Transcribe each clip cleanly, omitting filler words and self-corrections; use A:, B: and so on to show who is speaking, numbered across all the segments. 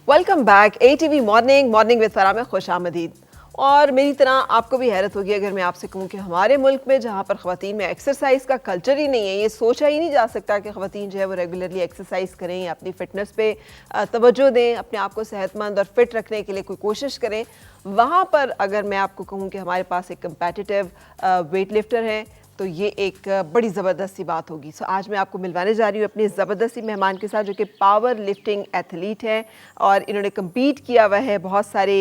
A: Welcome back ATV morning with Farah में खुश आमदीद। और मेरी तरह आपको भी हैरत होगी अगर मैं आपसे कहूँ कि हमारे मुल्क में जहाँ पर ख़वातीन में एक्सरसाइज का कल्चर ही नहीं है, ये सोचा ही नहीं जा सकता कि ख़वातीन जो है वो रेगुलरली एक्सरसाइज करें या अपनी फ़िटनेस पे तवज्जो दें, अपने आप को सेहतमंद और फिट रखने के लिए कोई कोशिश करें। वहाँ पर अगर मैं आपको कहूँ कि हमारे पास एक कम्पेटिटिव वेट लिफ्टर है तो ये एक बड़ी ज़बरदस्त सी बात होगी। सो आज मैं आपको मिलवाने जा रही हूँ अपने ज़बरदस्ती मेहमान के साथ जो कि पावर लिफ्टिंग एथलीट हैं और इन्होंने कम्पीट किया हुआ है बहुत सारे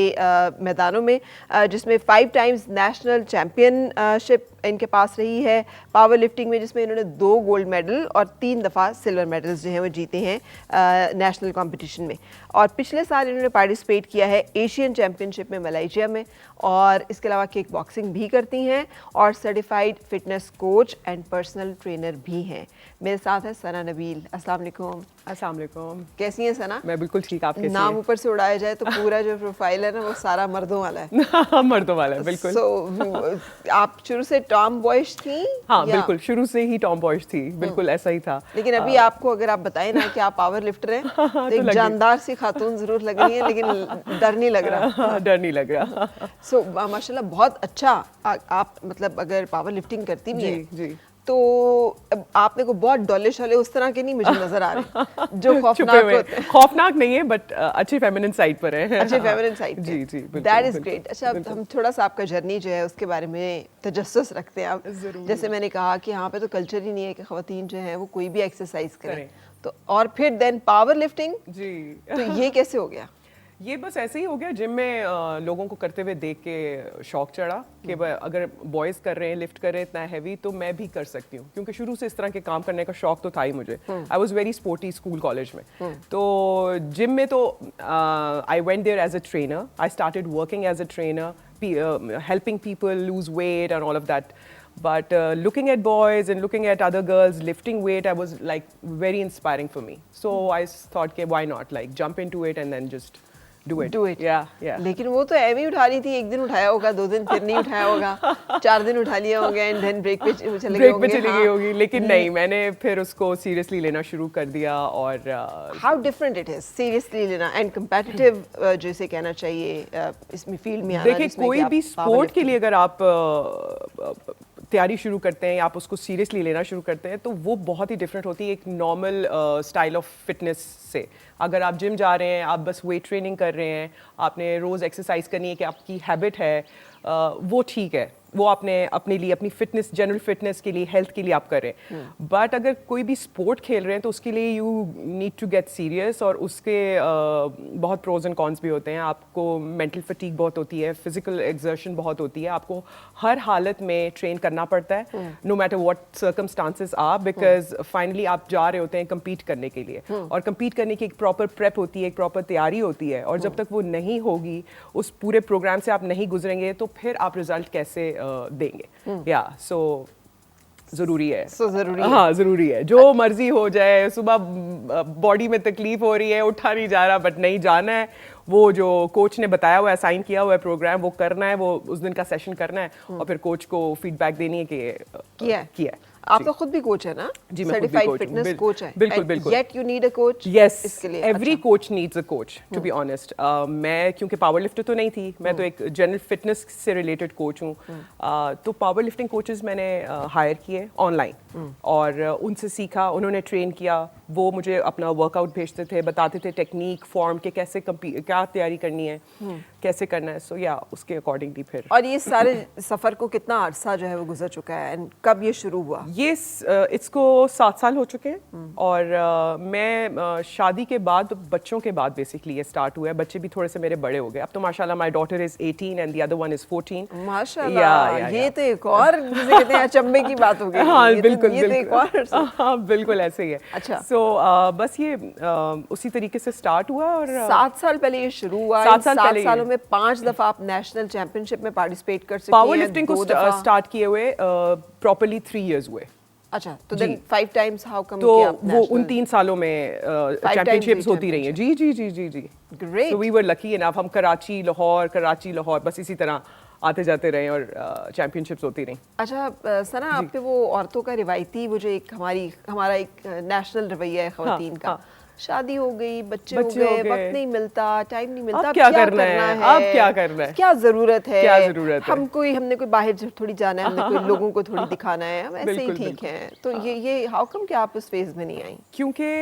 A: मैदानों में, जिसमें 5 टाइम्स नेशनल चैम्पियनशिप इनके पास रही है पावर लिफ्टिंग में, जिसमें इन्होंने 2 गोल्ड मेडल और 3 दफ़ा सिल्वर मेडल्स जो हैं वो जीते हैं नेशनल कंपटीशन में। और पिछले साल इन्होंने पार्टिसिपेट किया है एशियन चैम्पियनशिप में मलेशिया में, और इसके अलावा किक बॉक्सिंग भी करती हैं और certified fitness coach and personal trainer भी हैं। मेरे साथ है सना नबील। अस्सलाम वालेकुम।
B: अस्सलाम वालेकुम।
A: कैसी हैं सना?
B: मैं बिल्कुल ठीक। आप कैसी हैं?
A: नाम ऊपर से उड़ाया जाए तो पूरा जो प्रोफाइल है ना वो सारा मर्दों वाला है।
B: मर्दों वाला है बिल्कुल।
A: आप शुरू से टॉम बॉयज थी?
B: हाँ बिल्कुल, शुरू से ही टॉम बॉयज थी, बिल्कुल ऐसा ही था।
A: लेकिन अभी आपको अगर आप बताएं ना कि आप पावर लिफ्टर हैं तो एक जानदार सी खातून जरूर लग रही है, लेकिन डर नहीं लग रहा।
B: डर नहीं लग रहा।
A: सो माशाल्लाह बहुत अच्छा। आप मतलब अगर पावर लिफ्टिंग करती भी हैं
B: जी
A: तो आपने को बहुत डोले शोले उस तरह के नहीं मुझे नजर आ रहे जो खौफनाक होते हैं।
B: खौफनाक नहीं है बट अच्छे फेमिनिन साइड पर है।
A: अच्छे फेमिनिन साइड।
B: जी बिल्कुल,
A: दैट इज ग्रेट। अच्छा, हम थोड़ा सा आपका जर्नी जो है उसके बारे में तजस्सुस रखते हैं आप। जैसे मैंने कहा कि यहाँ पे तो कल्चर ही नहीं है कि खवातीन जो है वो कोई भी एक्सरसाइज करें, तो और फिर देन पावर लिफ्टिंग जी तो ये कैसे हो गया?
B: ये बस ऐसे ही हो गया, जिम में लोगों को करते हुए देख के शौक चढ़ा कि अगर बॉयज़ कर रहे हैं, लिफ्ट कर रहे हैं इतना हैवी, तो मैं भी कर सकती हूँ, क्योंकि शुरू से इस तरह के काम करने का शौक तो था ही मुझे। I was very sporty school college में। तो जिम में तो I went there as a trainer, I started working as a trainer, helping people lose weight and all of that. But looking at boys and looking at other girls lifting weight, I was like very inspiring for me. So I thought, okay, why not like jump into it and then just do it. Yeah.
A: लेकिन वो तो एवं ही उठा रही थी, एक दिन उठाया होगा, 2 दिन फिर नहीं उठाया होगा, 4 दिन उठा लिया होगा एंड देन ब्रेक पे चले गई
B: होगी। लेकिन नहीं, मैंने फिर उसको सीरियसली लेना शुरू कर दिया। और
A: how different it is seriously लेना एंड कम्पेटिटिव जैसे कहना चाहिए इसमें फील्ड में आना।
B: देखिए, कोई भी स्पोर्ट के लिए अगर आप तैयारी शुरू करते हैं या आप उसको सीरियसली लेना शुरू करते हैं तो वो बहुत ही डिफरेंट होती है एक नॉर्मल स्टाइल ऑफ फिटनेस से। अगर आप जिम जा रहे हैं, आप बस वेट ट्रेनिंग कर रहे हैं, आपने रोज़ एक्सरसाइज करनी है कि आपकी हैबिट है, वो ठीक है, वो आपने अपने लिए अपनी फिटनेस, जनरल फिटनेस के लिए, हेल्थ के लिए आप करें। बट अगर कोई भी स्पोर्ट खेल रहे हैं तो उसके लिए you need to get serious, और उसके बहुत प्रोज एंड कॉन्स भी होते हैं। आपको मेंटल फटीग बहुत होती है, फिजिकल एक्सर्शन बहुत होती है, आपको हर हालत में ट्रेन करना पड़ता है, no matter what circumstances are, because finally आप जा रहे होते हैं कम्पीट करने के लिए, और कम्पीट करने की एक प्रॉपर प्रेप होती है, एक प्रॉपर तैयारी होती है, और जब तक वो नहीं होगी, उस पूरे प्रोग्राम से आप नहीं गुजरेंगे, तो फिर आप रिजल्ट कैसे देंगे। या सो जरूरी है। हाँ जरूरी है, जो मर्जी हो जाए, सुबह बॉडी में तकलीफ हो रही है, उठा नहीं जा रहा, बट नहीं जाना है, वो जो कोच ने बताया हुआ है, असाइन किया हुआ है प्रोग्राम, वो करना है, वो उस दिन का सेशन करना है, और फिर कोच को फीडबैक देनी है कि किया है।
A: आप तो खुद भी कोच है ना?
B: जी, मैं सर्टिफाइड
A: फिटनेस कोच है।
B: बिल्कुल।
A: Yet you need a coach?
B: Yes,
A: इसके लिए
B: every coach needs a coach, to be honest. मैं क्योंकि पावर लिफ्टर तो नहीं थी, मैं तो एक जनरल फिटनेस से रिलेटेड कोच हूँ, तो पावर लिफ्टिंग कोचेस मैंने हायर किए ऑनलाइन, और उनसे सीखा, उन्होंने ट्रेन किया, वो मुझे अपना वर्कआउट भेजते थे, बताते थे टेक्निक, फॉर्म के कैसे क्या तैयारी करनी है, कैसे करना है। सो या उसके अकॉर्डिंगली फिर।
A: और ये सारे सफ़र को कितना अरसा जो है वो गुजर चुका है, एंड कब ये शुरू हुआ?
B: ये इसको 7 साल हो चुके हैं, और मैं शादी के बाद, बच्चों के बाद बेसिकली ये स्टार्ट हुआ है। बच्चे भी थोड़े से मेरे बड़े हो गए अब तो माशाल्लाह। My daughter is 18 and the other one is 14
A: माशाल्लाह। ये तो एक और जिसे कहते हैं अचंभे की बात हो गई।
B: हाँ बिल्कुल,
A: ये तो एक और
B: हाँ बिल्कुल ऐसे ही है।
A: अच्छा,
B: सो बस ये उसी तरीके से स्टार्ट हुआ, और
A: 7 साल पहले ये शुरू हुआ।
B: 7
A: सालों में 5 दफा आप नेशनल चैंपियनशिप में पार्टिसिपेट कर सकते हैं।
B: पावर लिफ्टिंग को स्टार्ट किए हुए प्रॉपर्ली 3 years हुए।
A: अच्छा, तो देन 5 टाइम्स हाउ कम
B: तो वो उन 3 सालों में चैंपियनशिप्स होती रही हैं। जी।
A: Great.
B: So we were lucky enough, हम कराची लाहौर बस इसी तरह आते जाते रहे और चैंपियनशिप्स होती रहीं।
A: अच्छा सना, आप पे वो औरतों का रिवायती वो जो एक हमारा एक नेशनल रवैया है ख़वातीन का, शादी हो गई, बच्चे हो गए, वक्त नहीं मिलता, टाइम नहीं मिलता,
B: अब क्या करना है, अब क्या करना है,
A: क्या जरूरत है,
B: क्या जरूरत है,
A: हमने कोई बाहर थोड़ी जाना है, हमने कोई लोगों को थोड़ी दिखाना है, हम ऐसे ही ठीक हैं। तो ये हाउ कम कि आप उस फेज में नहीं आई?
B: क्योंकि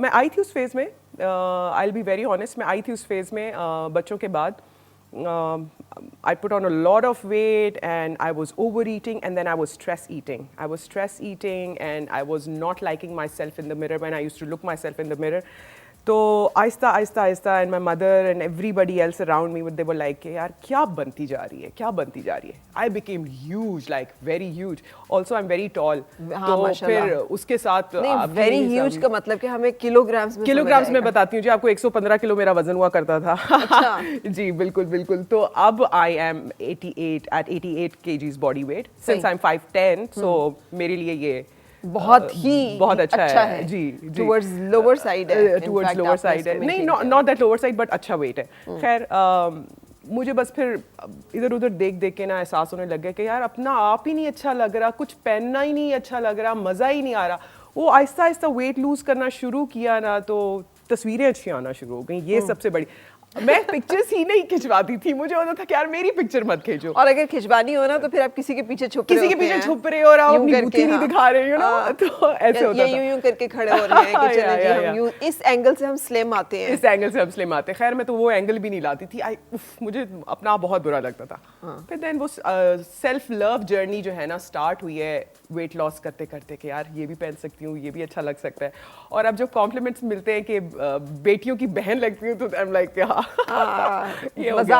B: मैं आई थी उस फेज में, I will be very honest, मैं आई थी उस फेज में बच्चों के बाद। I put on a lot of weight and I was overeating and then I was stress eating. I was stress eating and I was not liking myself in the mirror when I used to look myself in the mirror. तो Aahista Aahista Aahista and my mother and everybody else around me they were like यार क्या बनती जा रही है, क्या बनती जा रही है। I became huge, like very huge. Also I am very tall, तो फिर उसके साथ
A: वेरी ह्यूज का मतलब कि हमें किलोग्राम्स
B: में बताती हूँ जी, आपको 115 किलो मेरा वजन हुआ करता था। अच्छा। जी बिल्कुल बिल्कुल। तो अब I am 88 kgs body weight since I am 5'10", सो मेरे लिए ये बहुत अच्छा है जी।
A: टुवर्ड्स लोअर साइड है,
B: टुवर्ड्स लोअर साइड है, नहीं not that lower side but अच्छा वेट है। खैर मुझे बस फिर इधर उधर देख देख के ना एहसास होने लग गया कि यार अपना आप ही नहीं अच्छा लग रहा, कुछ पहनना ही नहीं अच्छा लग रहा, मज़ा ही नहीं आ रहा। वो आहिस्ता आहिस्ता वेट लूज करना शुरू किया ना, तो तस्वीरें अच्छी आना शुरू हो गई। ये सबसे बड़ी, मैं पिक्चर्स ही नहीं खिंचवाती थी, मुझे होता था कि यार मेरी पिक्चर मत खींचो,
A: और अगर खिंचवानी हो ना तो फिर आप किसी के पीछे छुप
B: रहे हो और आप अपनी बुद्धि नहीं दिखा रहे हो ना, तो ऐसे होता था।
A: यूं करके खड़े हो रहे हैं कि चलो जी हम यूं इस एंगल से हम स्लिम आते हैं,
B: इस एंगल से हम स्लिम आते हैं। खैर मैं तो वो एंगल भी नहीं लाती थी, मुझे अपना बहुत बुरा लगता था। फिर देन वो सेल्फ लव जर्नी जो है ना स्टार्ट हुई है वेट लॉस करते करते कि यार ये भी पहन सकती हूँ, ये भी अच्छा लग सकता है। और अब जब कॉम्प्लीमेंट्स मिलते हैं कि बेटियों की बहन लगती हूँ, तो आई एम लाइक
A: मजा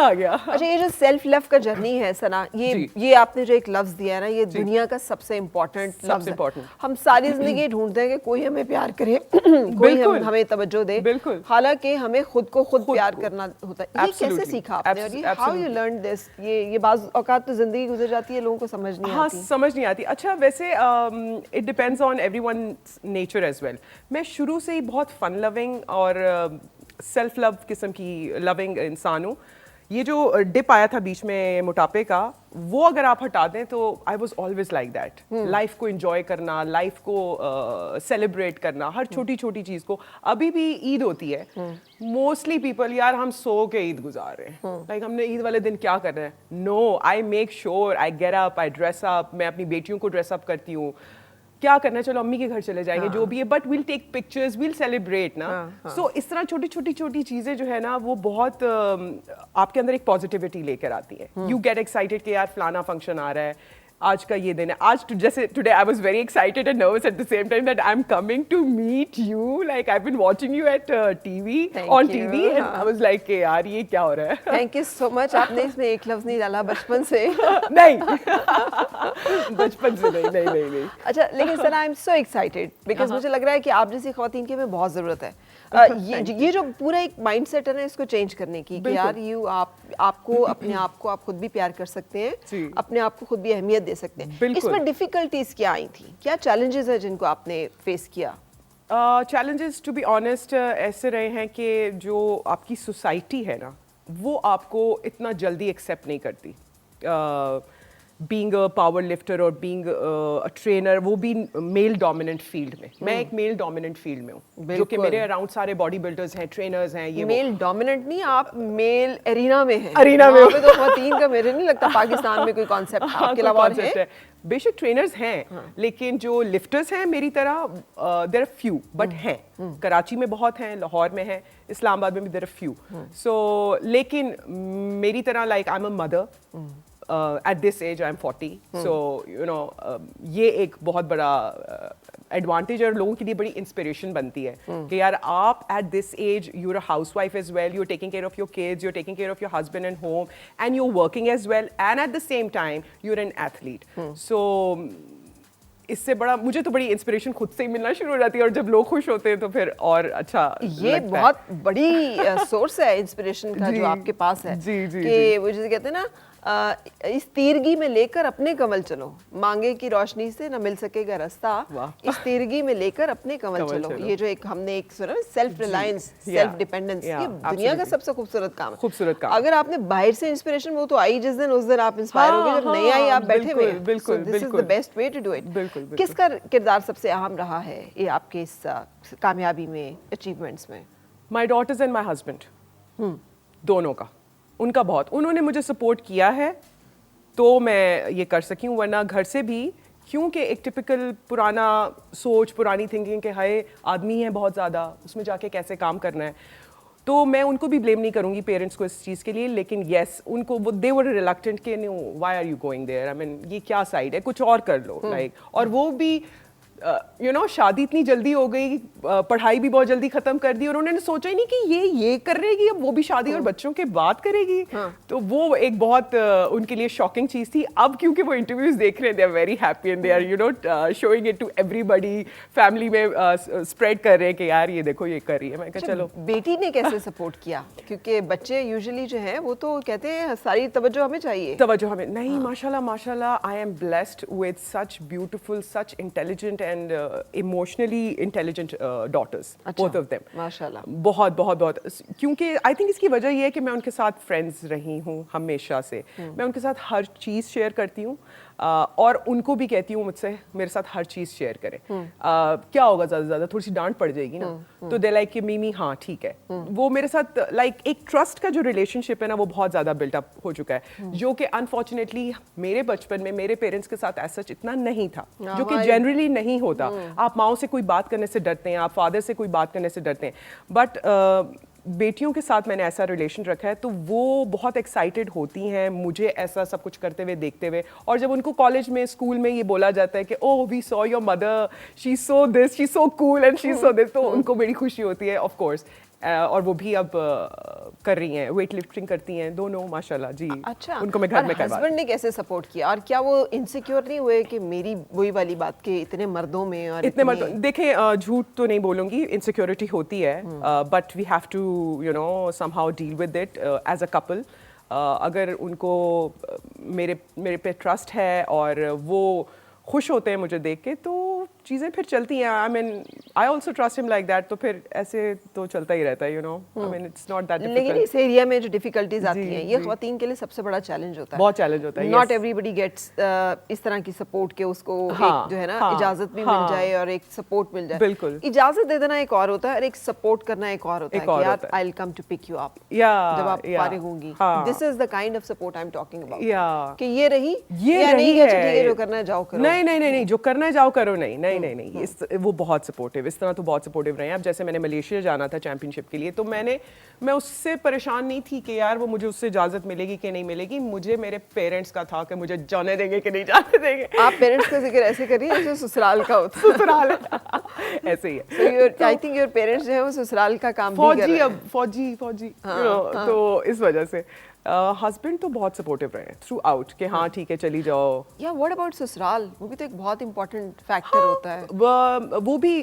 A: आ गया। अच्छा, ये जो सेल्फ लव का जर्नी है सना, ये आपने जो एक लफ्ज दिया है ना, ये दुनिया का सबसे इम्पोर्टेंट लफ्ज है। हम सारी जिंदगी ढूंढते हैं कि कोई हमें प्यार करे, कोई हमें तवज्जो दे, हालांकि हमें खुद को खुद प्यार करना होता है। ये कैसे सीखा आपने और ये हाउ यू लर्न दिस? ये बाज़ औकात तो जिंदगी गुजर जाती है, लोगों को समझ नहीं आती।
B: समझ नहीं आती। अच्छा वैसे it depends on everyone's nature as well. मैं शुरू से ही बहुत फन लविंग और सेल्फ लव किस्म की लविंग इंसान हूँ। ये जो डिप आया था बीच में मोटापे का, वो अगर आप हटा दें तो I was always like that. Life को इंजॉय करना, लाइफ को सेलिब्रेट करना, हर छोटी छोटी चीज़ को। अभी भी ईद होती है, मोस्टली पीपल यार हम सो के ईद गुजार रहे हैं, लाइक हमने ईद वाले दिन क्या करना है। No, I make sure I get up, I dress up, मैं अपनी बेटियों को ड्रेस अप करती हूँ। क्या करना है, चलो अम्मी के घर चले जाएंगे, जो भी है, but will take pictures, will celebrate ना। सो इस तरह छोटी छोटी चीजें जो है ना, वो बहुत आपके अंदर एक पॉजिटिविटी लेकर आती है। यू गेट एक्साइटेड कि यार फलाना फंक्शन आ रहा है, आज का ये दिन है। आज जैसे today I was very excited and nervous at the same time that I am coming to meet you, like I have been watching you at TV on TV and I was like यार ये क्या हो रहा है।
A: Thank you so much. आपने इसमें एक लफ्ज नहीं डाला बचपन से।
B: नहीं बचपन से नहीं।
A: अच्छा, लेकिन sir I am so excited because मुझे लग रहा है कि आप जैसी ख़वातीन की हमें बहुत ज़रूरत है। ये जो पूरा एक माइंडसेट है ना, इसको चेंज करने की कि यार आपको अपने आप को आप खुद भी प्यार कर सकते हैं, अपने आप को खुद भी अहमियत दे सकते हैं। इसमें डिफिकल्टीज क्या आई थी, क्या चैलेंजेस है जिनको आपने फेस किया?
B: चैलेंजेस टू बी ऑनेस्ट ऐसे रहे हैं कि जो आपकी सोसाइटी है ना, वो आपको इतना जल्दी एक्सेप्ट नहीं करती। बीइंग अ पावर लिफ्टर और बीइंग अ ट्रेनर, वो भी मेल डोमिनेंट फील्ड में। मैं एक मेल डोमिनेंट फील्ड में हूँ, जो कि मेरे अराउंड सारे बॉडी बिल्डर्स हैं, ट्रेनर्स हैं। ये
A: मेल डोमिनेंट नहीं, आप मेल एरिना में हैं।
B: एरिना में
A: तो ख़वातीन का मुझे नहीं लगता पाकिस्तान में कोई कॉन्सेप्ट आपके अलावा और है।
B: बेशक ट्रेनर्स हैं, लेकिन जो लिफ्टर्स हैं मेरी तरह देयर आर फ्यू, बट हैं। कराची में बहुत हैं, लाहौर में हैं, इस्लामाबाद में भी देयर आर फ्यू। सो लेकिन मेरी तरह like I am a mother at this age, I'm 40, so you know ये एक बहुत बड़ा एडवांटेज और लोगों के लिए बड़ी इंस्पिरेशन बनती है कि यार आप at this age you're a housewife as well, you're taking care of your kids, you're taking care of your husband and home, and you're working as well, and at the same time you're an athlete. So इससे बड़ा मुझे तो बड़ी inspiration खुद से ही मिलना शुरू हो जाती है, और जब लोग खुश होते हैं तो फिर और अच्छा
A: ये बहुत बड़ी सोर्स है इंस्पिरेशन का जो आपके पास है।
B: जी,
A: कि वो जैसे कहते हैं ना, इस तीरगी में लेकर अपने कमल चलो, मांगे की रोशनी से न मिल सकेगा रास्ता, इस तीरगी में लेकर अपने कमल चलो। ये जो एक हमने एक सुना, सेल्फ रिलायंस, सेल्फ डिपेंडेंस, ये दुनिया का सबसे खूबसूरत काम है।
B: खूबसूरत काम।
A: अगर आपने बाहर से इंस्पिरेशन, वो तो आई जिस दिन, उस दिन आप इंस्पायर हो गए, जब नहीं आई आप बैठे हुए हैं।
B: बिल्कुल,
A: this is the best way to do it.
B: बिल्कुल।
A: किसका किरदार सबसे अहम रहा है ये आपके इस कामयाबी में, अचीवमेंट्स में?
B: माई डॉटर्स एंड माई हस्बैंड, दोनों का, उनका बहुत, उन्होंने मुझे सपोर्ट किया है तो मैं ये कर सकी हूँ, वरना घर से भी, क्योंकि एक टिपिकल पुराना सोच, पुरानी थिंकिंग के हाय आदमी है बहुत ज़्यादा, उसमें जाके कैसे काम करना है, तो मैं उनको भी ब्लेम नहीं करूँगी पेरेंट्स को इस चीज़ के लिए, लेकिन येस उनको वो दे वर रिलक्टेंट कि no why are you going there, I mean ये क्या साइड है, कुछ और कर लो लाइक और वो भी यू नो शादी इतनी जल्दी हो गई, पढ़ाई भी बहुत जल्दी खत्म कर दी और उन्होंने सोचा ही नहीं कि ये कर रहेगी, अब वो भी शादी और बच्चों के बाद करेगी। तो वो एक बहुत उनके लिए शॉकिंग चीज़ थी। अब क्योंकि वो इंटरव्यूज देख रहे हैं, they are very happy and they are you know showing it to everybody, family में स्प्रेड कर रहे हैं कि यार ये देखो ये कर रही है। मैं कहा चलो।
A: बेटी ने कैसे सपोर्ट किया? क्योंकि बच्चे यूजुअली जो है वो तो कहते हैं सारी तवज्जो हमें चाहिए।
B: तवज्जो हमें नहीं, माशाल्लाह I am blessed with such beautiful, such intelligent and emotionally intelligent daughters, both of them.
A: माशाल्लाह।
B: बहुत क्योंकि आई थिंक इसकी वजह ये है कि मैं उनके साथ फ्रेंड्स रही हूँ हमेशा से, मैं उनके साथ हर चीज़ शेयर करती हूँ और उनको भी कहती हूँ मुझसे मेरे साथ हर चीज़ शेयर करें। क्या होगा ज़्यादा से ज़्यादा थोड़ी सी डांट पड़ जाएगी ना, तो दे लाइक कि मीमी हाँ ठीक है। वो मेरे साथ लाइक एक ट्रस्ट का जो रिलेशनशिप है ना वो बहुत ज़्यादा बिल्टअप हो चुका है, जो कि अनफॉर्चुनेटली मेरे बचपन में मेरे पेरेंट्स के साथ ऐसा इतना नहीं था, जो कि जनरली नहीं होता। आप माओ से कोई बात करने से डरते हैं, आप फादर से कोई बात करने से डरते हैं, बट बेटियों के साथ मैंने ऐसा रिलेशन रखा है तो वो बहुत एक्साइटेड होती हैं मुझे ऐसा सब कुछ करते हुए देखते हुए। और जब उनको कॉलेज में, स्कूल में ये बोला जाता है कि oh we saw your mother, she so this, she so cool and she so this, तो उनको बड़ी खुशी होती है ऑफ कोर्स। और वो भी अब कर रही हैं, वेट लिफ्टिंग करती हैं दोनों माशाल्लाह जी।
A: अच्छा,
B: उनको मैं घर में करवा।
A: हस्बैंड ने कैसे सपोर्ट किया और क्या वो इनसिक्योर नहीं हुए कि मेरी वही वाली बात के इतने मर्दों में और
B: इतने मर्दों, देखें झूठ तो नहीं बोलूँगी, इनसिक्योरिटी होती है, but we have to you know somehow deal with it as a couple. अगर उनको मेरे पे ट्रस्ट है और वो खुश होते हैं मुझे देख के तो चीज़ें फिर चलती हैं। I mean I also trust him like that, तो फिर ऐसे तो चलता ही रहता है you know. I mean it's not that difficult.
A: लेकिन इस एरिया में जो डिफिकल्टीज आती हैं ये ख्वातीन के लिए सबसे बड़ा चैलेंज होता है।
B: बहुत चैलेंज होता है।
A: नॉट एवरीबडी गेट्स इस तरह की सपोर्ट के उसको एक जो है ना इजाजत भी मिल जाए और एक सपोर्ट मिल जाए।
B: बिल्कुल,
A: इजाजत दे देना एक और होता है और एक सपोर्ट करना एक और होता है कि यार I will come to pick you up जब आप फारिग होंगी। This is the kind of support I am talking about, कि ये रही
B: ये नहीं है,
A: जो करना है जाओ करो।
B: नहीं जो करना है जाओ करो, नहीं वो बहुत सपोर्टिव, इस तरह तो बहुत सपोर्टिव रहे हैं। अब जैसे मैंने मलेशिया जाना था चैंपियनशिप के लिए, तो मैं उससे परेशान नहीं थी कि यार वो मुझे उससे इजाजत मिलेगी कि नहीं मिलेगी, मुझे मेरे पेरेंट्स का था कि मुझे जाने देंगे कि नहीं जाने देंगे।
A: आप पेरेंट्स का जिक्र ऐसे करिए जैसे ससुराल का होता है।
B: ससुराल ऐसे ही है।
A: आई थिंक योर पेरेंट्स जो है वो ससुराल का काम भी कर रहे हैं।
B: अब फौजी तो इस वजह से हस्बैंड तो बहुत सपोर्टिव रहे थ्रू आउट कि हाँ ठीक है चली जाओ।
A: या व्हाट अबाउट ससुराल, वो भी तो एक बहुत इंपॉर्टेंट फैक्टर होता है।
B: वो भी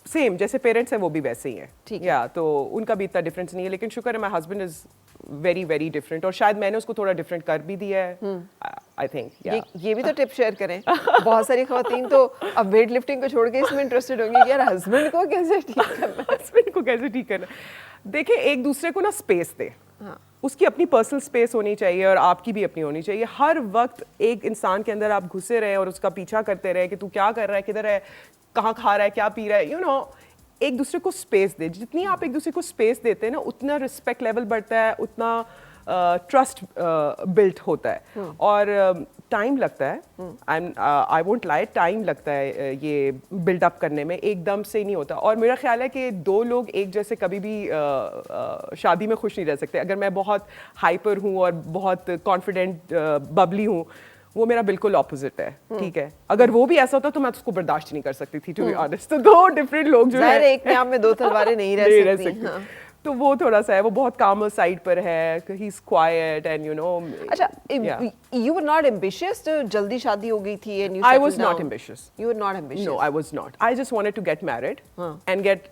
B: सेम जैसे पेरेंट्स हैं वो भी वैसे ही हैं,
A: ठीक
B: है। तो उनका भी इतना डिफरेंस नहीं है, लेकिन शुक्र है my husband is very very different और शायद मैंने उसको थोड़ा डिफरेंट कर भी दिया है। आई थिंक
A: ये भी तो टिप शेयर करें। बहुत सारी खवातीन तो अब वेट लिफ्टिंग को छोड़ के इसमें इंटरेस्टेड होंगी कि यार हस्बैंड को कैसे ठीक करना,
B: हस्बैंड को कैसे ठीक करना। देखिए एक दूसरे को ना स्पेस दे, उसकी अपनी पर्सनल स्पेस होनी चाहिए और आपकी भी अपनी होनी चाहिए। हर वक्त एक इंसान के अंदर आप घुसे रहे और उसका पीछा करते रहे कि तू क्या कर रहा है, किधर है, कहाँ खा रहा है, क्या पी रहा है, यू नो। एक दूसरे को स्पेस दे, जितनी आप एक दूसरे को स्पेस देते हैं ना उतना रिस्पेक्ट लेवल बढ़ता है, उतना ट्रस्ट बिल्ट होता है और टाइम लगता है। आई वोंट लाई, टाइम लगता है ये बिल्डअप करने में, एकदम से नहीं होता। और मेरा ख्याल है कि दो लोग एक जैसे कभी भी शादी में खुश नहीं रह सकते। अगर मैं बहुत हाइपर हूँ और बहुत कॉन्फिडेंट बबली हूँ, वो मेरा बिल्कुल ऑपोजिट है, ठीक है। अगर वो भी ऐसा होता तो मैं उसको बर्दाश्त नहीं कर सकती थी, टू बी ऑनेस्ट। तो दो डिफरेंट लोग जो है,
A: एक में आप में दो तलवारें नहीं रह सकती। हाँ।
B: तो वो थोड़ा सा है, वो बहुत कामर साइड पर है, he is quiet and you know.
A: अच्छा, you were not ambitious तो जल्दी शादी हो गई थी and you
B: I
A: settled
B: was not
A: down.
B: ambitious.
A: You were not ambitious.
B: No, I was not. I just wanted to get married and get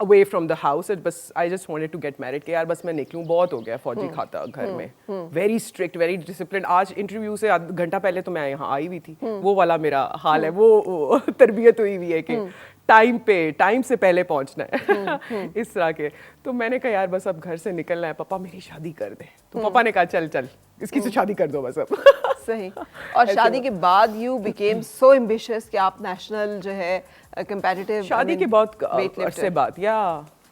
B: away from the house and बस I just wanted to get married कि यार बस मैं निकलूँ, बहुत हो गया फौजी खाता घर में, very strict, very disciplined। आज इंटरव्यू से घंटा पहले तो मैं यहाँ आई हुई थी, वो वाला मेरा हाल है, वो तरबियत हुई हुई है कि टाइम से पहले पहुँचना है इस तरह के। तो मैंने कहा यार बस अब घर से निकलना है, पापा मेरी शादी कर दे। तो पापा ने कहा चल चल इसकी से शादी कर दो बस अब
A: सही। और शादी के बाद यू बिकेम सो एम्बिशियस कि आप नेशनल जो है कंपेटिटिव,
B: शादी के बहुत अरसे बाद, या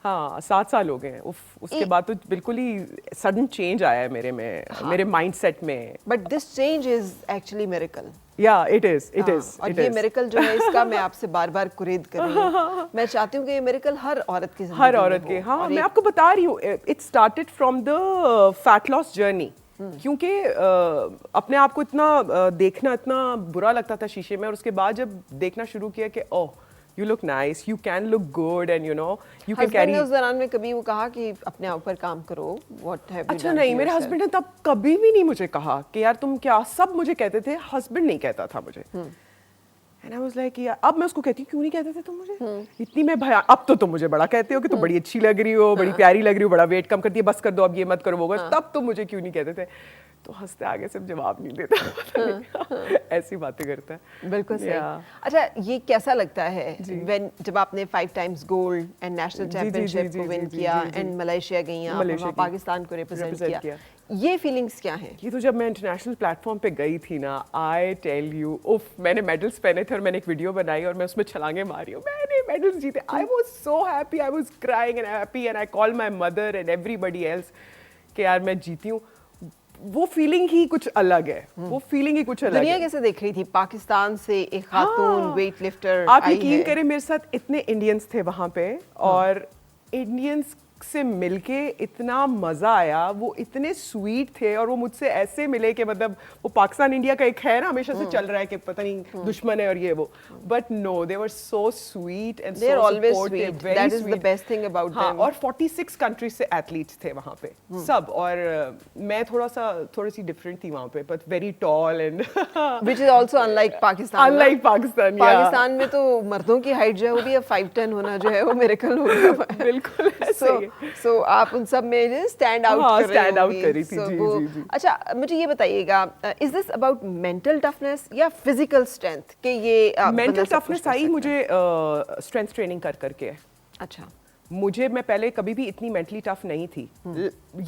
B: हाँ 7 साल हो गए हैं। उसके बाद तो बिल्कुल ही सडन चेंज आया है मेरे में, मेरे माइंडसेट में।
A: But this change is actually miracle.
B: या इट इज
A: और ये मिरेकल जो है इसका मैं आपसे बार-बार कुरेद कर रही हूँ। मैं चाहती हूँ कि ये मिरेकल हर औरत की जिंदगी
B: हर औरत के, हाँ मैं आपको बता रही हूँ, it started from the fat loss journey. क्योंकि अपने आप को इतना देखना इतना बुरा लगता था शीशे में, और उसके बाद जब देखना शुरू किया कि ओह you look nice, you can look good and you know you can carry।
A: उस दौरान में कभी वो कहा कि अपने ऊपर काम करो, what have you
B: अच्छा
A: done
B: नहीं,
A: to
B: मेरे
A: yourself?
B: हस्बैंड ने तब कभी भी नहीं मुझे कहा कि यार तुम क्या, सब मुझे कहते थे, हस्बैंड नहीं कहता था मुझे। And I was like यार, अब मैं उसको कहती हूँ क्यों नहीं कहते थे तुम मुझे, इतनी मैं भया, अब तो तुम मुझे बड़ा कहते हो कि तुम बड़ी अच्छी लग रही हो, बड़ी प्यारी लग रही हो, बड़ा वेट कम करती है, बस कर दो अब ये मत करो वो, तब तो मुझे क्यों नहीं कहते थे। तो हंसते आगे से जवाब नहीं देता ऐसी बातें करता है।
A: बिल्कुल सही। अच्छा ये कैसा लगता है when जब आपने 5 times gold and national championship को विन किया एंड मलेशिया गई आप, वहाँ पाकिस्तान को रिप्रेजेंट किया, ये फीलिंग्स क्या हैं?
B: ये तो जब मैं इंटरनेशनल प्लेटफॉर्म पे गई थी ना, आई टेल यू, उफ, मैंने मेडल्स पहने थे और मैंने एक वीडियो बनाई और मैं उसमें छलांगे मारी हूँ, मैंने मेडल्स जीते। I was so happy, I was crying and happy and I call my mother and everybody else कि यार मैं जीती हूँ। वो फीलिंग ही कुछ अलग है, वो फीलिंग ही कुछ अलग है।
A: दुनिया कैसे देख रही थी पाकिस्तान से एक खातून वेट लिफ्टर?
B: आप यकीन करें मेरे साथ इतने इंडियंस थे वहाँ पे, और इंडियंस से मिलके इतना मजा आया, वो इतने स्वीट थे और वो मुझसे ऐसे मिले कि मतलब वो पाकिस्तान इंडिया का एक है ना हमेशा से चल रहा है कि पता नहीं दुश्मन है और ये वो, but no they were so sweet and so supportive,
A: that is the best thing about them.
B: और 46 कंट्रीज से एथलीट्स थे वहाँ पे सब, और मैं थोड़ी सी डिफरेंट थी वहाँ पे, but very tall and
A: which is also unlike Pakistan.
B: Unlike Pakistan,
A: Pakistan में तो मर्दों की हाइट जो है वो भी अब 5'10" होना जो है वो मिरेकल हो गया।
B: बिल्कुल ऐसे ही।
A: So, आप उन सब में स्टैंड आउट
B: कर रही थी। जी।
A: अच्छा मुझे ये बताइएगा, is this about mental toughness या फिजिकल स्ट्रेंथ के ये
B: मेंटल टफनेस आई मुझे स्ट्रेंथ ट्रेनिंग कर करके है।
A: अच्छा,
B: मुझे, मैं पहले कभी भी इतनी मेंटली टफ नहीं थी।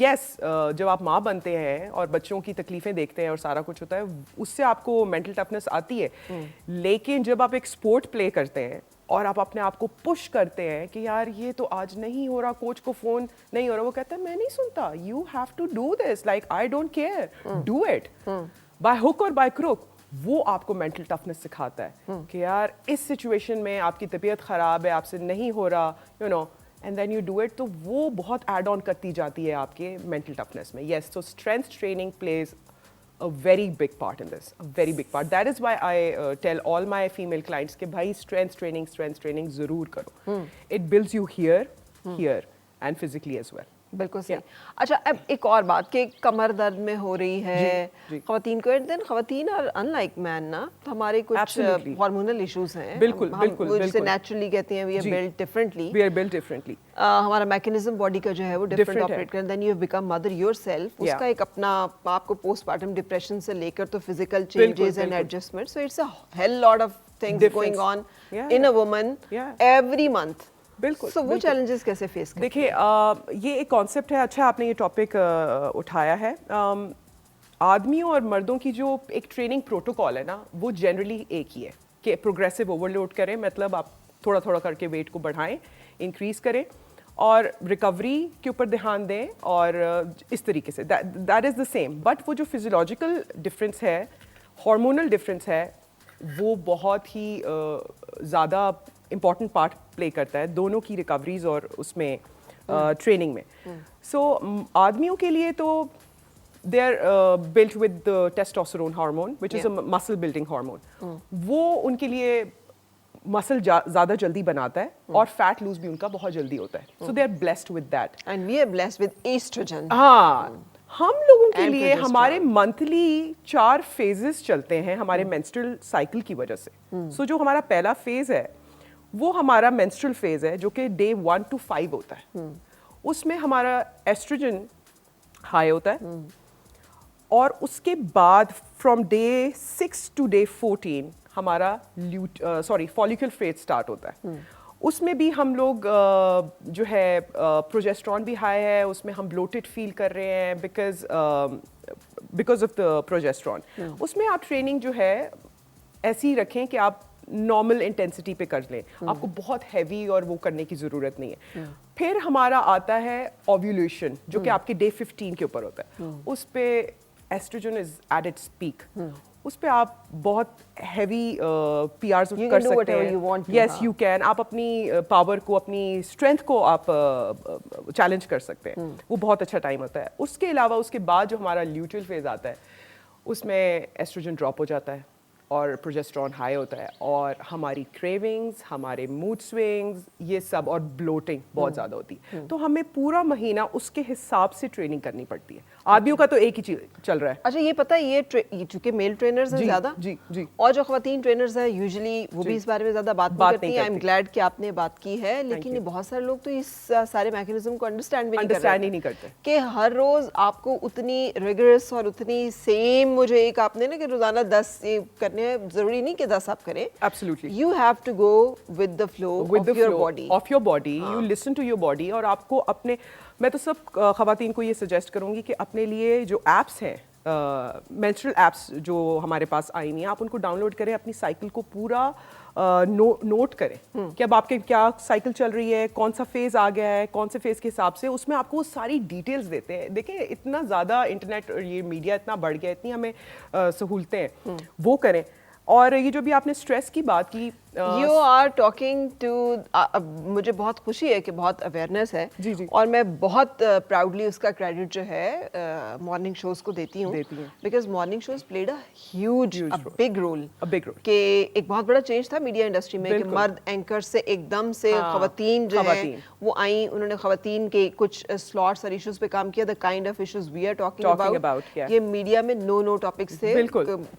B: यस, जब आप माँ बनते हैं और बच्चों की तकलीफें देखते हैं और सारा कुछ होता है, उससे आपको मेंटल टफनेस आती है। लेकिन जब आप एक स्पोर्ट प्ले करते हैं और आप अपने आप को पुश करते हैं कि यार ये तो आज नहीं हो रहा, कोच को फोन नहीं हो रहा, वो कहता है मैं नहीं सुनता, you have to do this, like I don't care, do it by hook or by crook. वो आपको मेंटल टफनेस सिखाता है कि यार इस सिचुएशन में आपकी तबीयत खराब है, आपसे नहीं हो रहा, you know, and then you do it. तो वो बहुत ऐड ऑन करती जाती है आपके मेंटल टफनेस में। यस, तो strength training plays a very big part in this, a very big part. That is why I tell all my female clients कि भाई strength training ज़रूर करो. It builds you here and physically as well.
A: बिल्कुल सही। अच्छा अब एक और बात कि कमर दर्द में हो रही है ख़वातीन को, एंड देन ख़वातीन और अनलाइक मैन ना, तो हमारे कुछ हार्मोनल इश्यूज हैं।
B: बिल्कुल बिल्कुल,
A: जिसे नेचुरली कहते हैं वी आर बिल्ट डिफरेंटली, हमारा मैकेनिज्म बॉडी का जो है वो डिफरेंट ऑपरेट करता है। Then you have become mother yourself, उसका एक अपना आपको पोस्टपार्टम डिप्रेशन से लेकर तो physical changes and adjustment, so it's a hell lot of things going on in a woman every month.
B: बिल्कुल।
A: So, वो challenges कैसे फेस करते हैं?
B: देखिए, ये एक कॉन्सेप्ट है, अच्छा आपने ये टॉपिक उठाया है। आदमियों और मर्दों की जो एक ट्रेनिंग प्रोटोकॉल है ना, वो जनरली एक ही है कि प्रोग्रेसिव ओवरलोड करें, मतलब आप थोड़ा थोड़ा करके वेट को बढ़ाएं, इंक्रीज करें और रिकवरी के ऊपर ध्यान दें, और इस तरीके say that is the same. But वो जो फिजियोलॉजिकल डिफरेंस है, हार्मोनल डिफरेंस है, वो बहुत ही ज़्यादा इम्पॉर्टेंट पार्ट प्ले करता है दोनों की रिकवरीज और उसमें ट्रेनिंग में। सो आदमियों के लिए तो they are built with the testosterone hormone which is a muscle building hormone. वो उनके लिए मसल ज़्यादा जल्दी बनाता है और फैट लूज भी उनका बहुत जल्दी होता है। So they are blessed with that
A: and we are blessed with estrogen.
B: हाँ, हम लोगों के लिए हमारे मंथली 4 फेजेस चलते हैं हमारे मेंस्ट्रुअल साइकिल की वजह से। सो जो हमारा पहला फेज है वो हमारा मेंस्ट्रुअल फेज है जो कि डे 1 to 5 होता है। उसमें हमारा एस्ट्रोजन हाई होता है और उसके बाद फ्रॉम डे 6 to डे 14 हमारा फॉलिक्यूल फेज स्टार्ट होता है। उसमें भी हम लोग जो है प्रोजेस्टेरॉन भी हाई है, उसमें हम ब्लोटेड फील कर रहे हैं बिकॉज ऑफ द प्रोजेस्टेरॉन। उसमें आप ट्रेनिंग जो है ऐसी ही रखें कि आप नॉर्मल इंटेंसिटी पे कर लें, आपको बहुत हैवी और वो करने की ज़रूरत नहीं है। फिर हमारा आता है ओव्यूलेशन जो कि आपके डे 15 के ऊपर होता है। उस पे estrogen is at its peak. उस पे आप बहुत हैवी पीआरस कर सकते हैं। Yes you can. आप अपनी पावर को, अपनी स्ट्रेंथ को आप चैलेंज कर सकते हैं। वो बहुत अच्छा टाइम होता है। उसके अलावा उसके बाद जो हमारा ल्यूटियल फेज आता है उसमें एस्ट्रोजन ड्रॉप हो जाता है और प्रोजेस्टेरॉन हाई होता है और हमारी क्रेविंग्स, हमारे मूड स्विंग्स, ये सब और ब्लोटिंग बहुत ज़्यादा होती है। तो हमें पूरा महीना उसके हिसाब से ट्रेनिंग करनी पड़ती है। आदमियों का तो एक ही चीज चल रहा है।
A: अच्छा, ये पता है ये चूंकि मेल ट्रेनर्स हैं ज़्यादा,
B: जी जी,
A: और जो खवातीन ट्रेनर्स हैं यूजुअली वो भी इस बारे में ज़्यादा बात नहीं करती। आई एम ग्लैड कि आपने बात की है, लेकिन ये बहुत सारे लोग तो इस सारे मैकेनिज्म को अंडरस्टैंड भी नहीं करते कि हर रोज़ आपको उतनी रिगरस और उतनी सेम, मुझे एक आपने ना कि रोज़ाना 10 करने हैं, ज़रूरी नहीं कि 10 आप करें।
B: Absolutely,
A: you have to go with the flow of your body.
B: You listen to your body. और आपको अपने, मैं तो सब खवातीन को ये सजेस्ट करूंगी कि अपने लिए जो एप्स हैं, मेंस्ट्रुअल एप्स जो हमारे पास आई हुई हैं, आप उनको डाउनलोड करें, अपनी साइकिल को पूरा नोट करें कि अब आपके क्या साइकिल चल रही है, कौन सा फेज आ गया है, कौन से फेज के हिसाब से उसमें आपको वो सारी डिटेल्स देते हैं। देखिए इतना ज़्यादा इंटरनेट और ये मीडिया इतना बढ़ गया, इतनी हमें सहूलतें हैं, वो करें। और ये जो भी आपने स्ट्रेस की बात की,
A: यू आर टॉकिंग टू, मुझे बहुत खुशी है कि बहुत अवेयरनेस है।
B: जी जी।
A: और मैं बहुत प्राउडली उसका क्रेडिट जो है मॉर्निंग शोज को देती हूँ, because morning shows played a huge big role कि एक बहुत बड़ा चेंज था मीडिया इंडस्ट्री में कि मर्द एंकर से एकदम से खवातीन जो है वो आई, उन्होंने खवातीन के कुछ स्लॉट्स और इश्यूज पे काम किया। The kind of issues we are talking about, ये मीडिया में नो टॉपिक्स थे।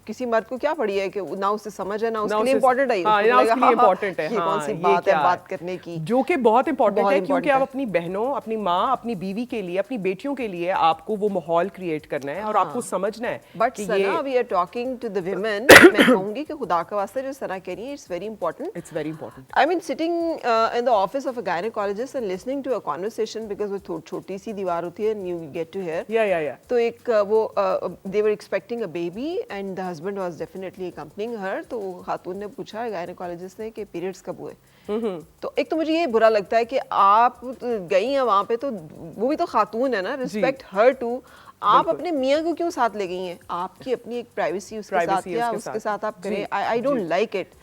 A: किसी मर्द को क्या पड़ी है कि ना उसे समझ है, ना उसके लिए इम्पोर्टेंट है,
B: उसके लिए इम्पोर्टेंट है।
A: ये कौन सी बात है बात करने की,
B: जो कि बहुत इम्पोर्टेंट है, क्योंकि आप अपनी बहनों, अपनी माँ, अपनी बीवी के लिए, अपनी बेटियों के लिए आपको वो माहौल क्रिएट करना है और आपको समझना है।
A: But Sana, we are talking to the women. मैं कहूंगी कि खुदा का वास्ता जो सना कह रही है, it's very important.
B: It's very important.
A: I mean sitting in the office of a gynaecologist and listening to a conversation, because वो छोटी सी दीवार होती है and you get to hear.
B: या तो
A: एक वो they were expecting a baby and the husband was definitely accompanying her. तो खातून ने पूछा गायनेकोलॉजिस्ट ने कि पीरियड्स कब हुए। तो एक तो मुझे ये बुरा लगता है कि आप गई हैं वहां पे, तो वो भी तो खातून है ना, रिस्पेक्ट हर टू। आप अपने मियाँ को क्यों साथ ले गई हैं? आपकी अपनी एक प्राइवेसी उसके साथ, या उसके साथ आप करें। I don't like it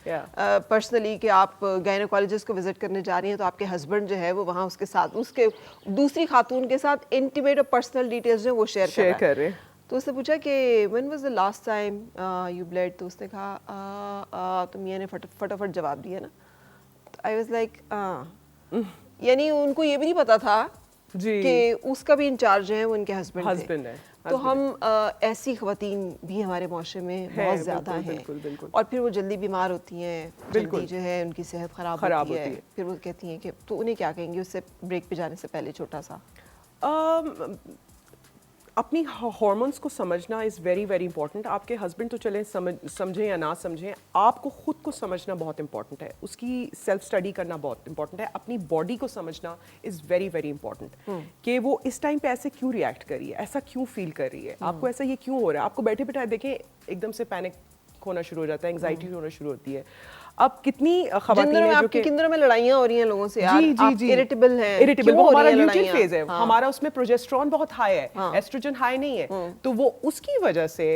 A: personally कि आप गायनेकोलॉजिस्ट को विजिट करने जा रही हैं तो आपके हस्बैंड जो है वो वहाँ उसके साथ, उसके दूसरी खातून के साथ इंटीमेट और पर्सनल डिटेल्स जो वो शेयर कर रहे हैं। तो उसने पूछा कि when was the last time you blade? तो उसने कहा, तो मियाँ ने फटाफट जवाब दिया ना। आई वाज लाइक, यानी उनको ये भी नहीं पता था कि उसका भी इंचार्ज है वो उनके हस्बैंड है। तो हम ऐसी ख़वातीन भी हमारे माशरे में बहुत ज़्यादा हैं। और फिर वो जल्दी बीमार होती हैं, जल्दी जो है उनकी सेहत ख़राब होती है। फिर वो कहती हैं कि तो उन्हें क्या कहेंगे उससे ब्रेक पे जाने से पहले छोटा सा?
B: अपनी हार्मोन्स को समझना इज़ वेरी वेरी इंपॉर्टेंट। आपके हस्बैंड तो चलें समझें या ना समझें, आपको खुद को समझना बहुत इंपॉर्टेंट है। उसकी सेल्फ स्टडी करना बहुत इंपॉर्टेंट है। अपनी बॉडी को समझना इज़ वेरी वेरी इंपॉर्टेंट कि वो इस टाइम पे ऐसे क्यों रिएक्ट कर रही है, ऐसा क्यों फील कर रही है, आपको ऐसा ये क्यों हो रहा है। आपको बैठे बैठे देखें एकदम से पैनिक होना शुरू हो जाता है, एंग्जाइटी होना शुरू होती है। अब कितनी खवातीन हैं जो कि
A: किन दिनों में लड़ाइयाँ हो रही हैं लोगों से, यार आप इरिटेबल हैं,
B: इरिटेबल, वो हमारा ल्यूटियल फेज है। हमारा उसमें प्रोजेस्टेरॉन बहुत हाई है, एस्ट्रोजन हाई नहीं है। तो वो उसकी वजह से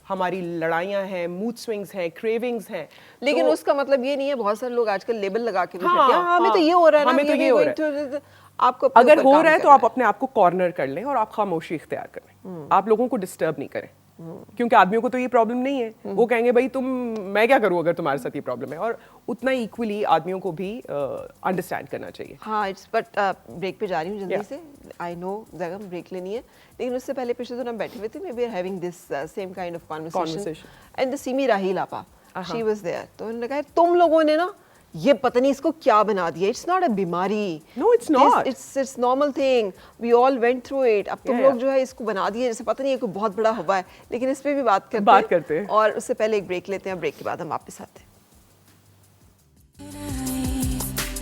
B: हमारी लड़ाइयाँ हैं, मूड स्विंग्स हैं, क्रेविंग्स हैं।
A: लेकिन उसका मतलब ये नहीं है, बहुत सारे लोग आजकल लेबल लगा के हमें तो ये हो रहा है,
B: हमें तो ये हो रहा है।
A: आपको
B: अगर हो रहा है तो आप अपने आप को कॉर्नर कर लें और आप खामोशी इख्तियार कर लें। आप लोगों को डिस्टर्ब नहीं करें, क्योंकि आदमियों को तो ये प्रॉब्लम नहीं है। वो कहेंगे भाई मैं क्या करूं अगर तुम्हारे साथ ये प्रॉब्लम है। और उतना इक्वली आदमियों को भी अंडरस्टैंड करना चाहिए।
A: हाँ, इट्स बट ब्रेक पे जा रही हूँ जल्दी से। आई नो जगह ब्रेक लेनी है, लेकिन उससे पहले पिछले दिन हम बैठे हुए थे, we are having this same kind of conversation and the Seemi Raheel आपा, शी वाज देयर। तो उन्होंने कहा तुम लोगों ने ना ये पता नहीं इसको क्या बना दिया, इट्स नॉट अ बीमारी।
B: No, it's not.
A: It's normal thing, we all went through it. अब तुम
B: Yeah,
A: लोग
B: yeah.
A: जो है इसको बना दिए जैसे पता नहीं ये कोई बहुत बड़ा हुआ है, लेकिन इस पे भी बात करते हैं। और उससे पहले एक ब्रेक लेते हैं, ब्रेक के बाद हम वापस आते हैं।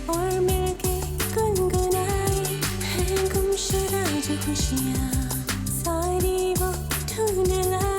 C: और मिलके गुनगुनाए हैं गुमशुदा जो खुशियाँ, सारी वो ढूंढ लाए।